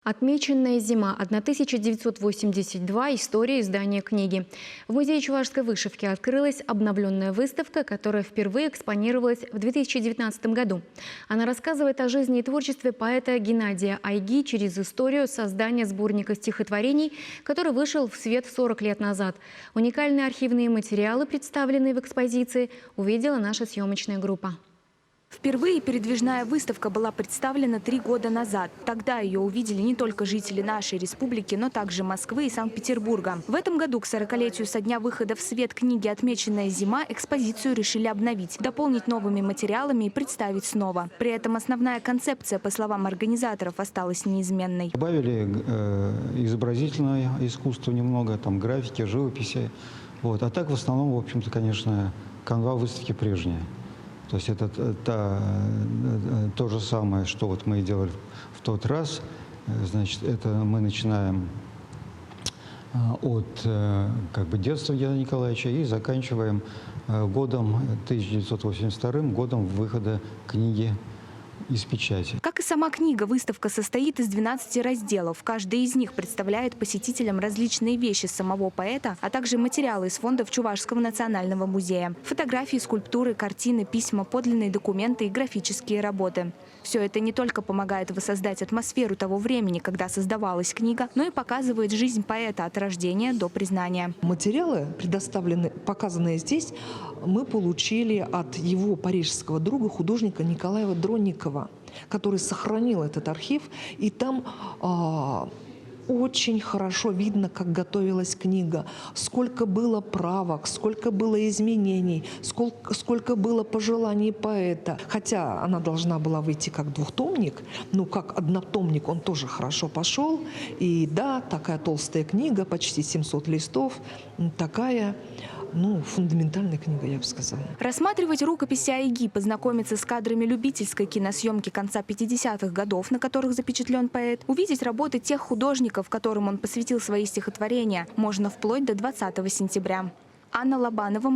Отмеченная зима 1982. История издания книги. В Музее чувашской вышивки открылась обновленная выставка, которая впервые экспонировалась в 2019 году. Она рассказывает о жизни и творчестве поэта Геннадия Айги через историю создания сборника стихотворений, который вышел в свет 40 лет назад. Уникальные архивные материалы, представленные в экспозиции, увидела наша съемочная группа. Впервые передвижная выставка была представлена 3 года назад. Тогда ее увидели не только жители нашей республики, но также Москвы и Санкт-Петербурга. В этом году к 40-летию со дня выхода в свет книги «Отмеченная зима» экспозицию решили обновить, дополнить новыми материалами и представить снова. При этом основная концепция, по словам организаторов, осталась неизменной. Добавили изобразительное искусство немного, там графики, живописи. Вот. А так в основном, в общем-то, конечно, канва выставки прежняя. То есть это то же самое, что вот мы и делали в тот раз. Значит, это мы начинаем от детства Геннадия Николаевича и заканчиваем годом 1982, годом выхода книги из печати. Как и сама книга, выставка состоит из 12 разделов. Каждый из них представляет посетителям различные вещи самого поэта, а также материалы из фондов Чувашского национального музея. Фотографии, скульптуры, картины, письма, подлинные документы и графические работы. Все это не только помогает воссоздать атмосферу того времени, когда создавалась книга, но и показывает жизнь поэта от рождения до признания. Материалы, показанные здесь, мы получили от его парижского друга, художника Николая Дронникова, который сохранил этот архив. И там очень хорошо видно, как готовилась книга, сколько было правок, сколько было изменений, сколько было пожеланий поэта. Хотя она должна была выйти как двухтомник, но как однотомник он тоже хорошо пошел. И да, такая толстая книга, почти 700 листов, такая... фундаментальная книга, я бы сказала. Рассматривать рукописи Айги, познакомиться с кадрами любительской киносъемки конца 50-х годов, на которых запечатлен поэт, увидеть работы тех художников, которым он посвятил свои стихотворения, можно вплоть до 20 сентября. Анна Лобанова.